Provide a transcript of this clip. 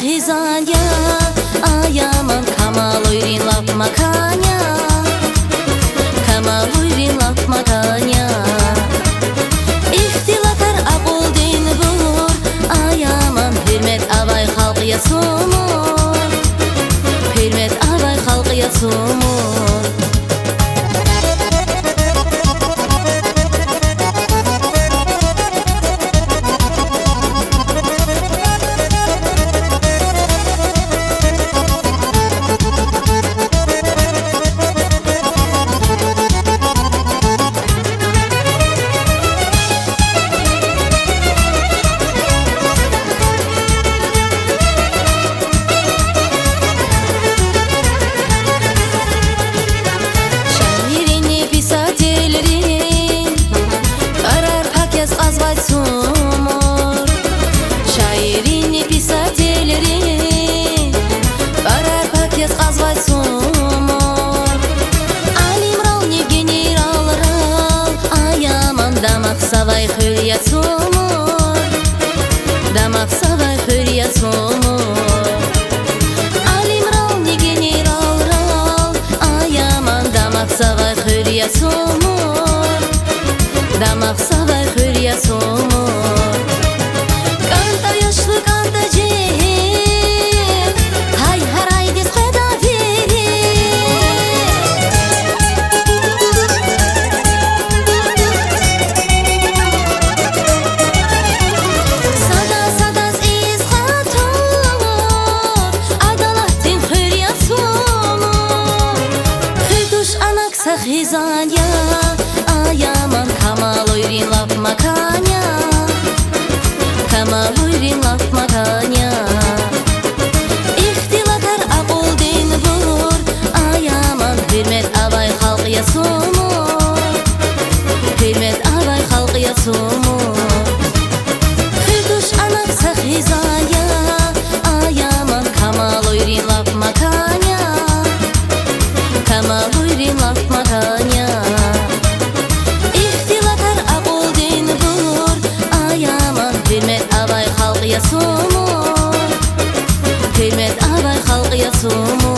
хизанья, аяман камал ойрин лап маканя, камал ойрин лап маканя. İhtilatlar aquldin bulur, aяман hürmet abay halkıya sumur, hürmet abay halkıya sumur. Şairini pisательrin Barar paket qazvay sumur Alimral ne generalral Ayaman damak savay hürya sumur Damak savay hürya sumur Alimral ne generalral Ayaman damak savay hürya sumur Damak savay hürya sumur Хизанья, аяман камал ойрин лап маканя, камал ойрин лап маканя. İhtilatlar aquldin bulur, aяман hürmet abay halkıya sumur, hürmet abay halkıya sumur. Hüduş anaksa hizanya, aяман камал ойрин lap makanya, камал ойрин lap makanya. İhtilatlar aquldin bulur, aяман hürmet abay halkıya sumur, hürmet abay halkıya sumur.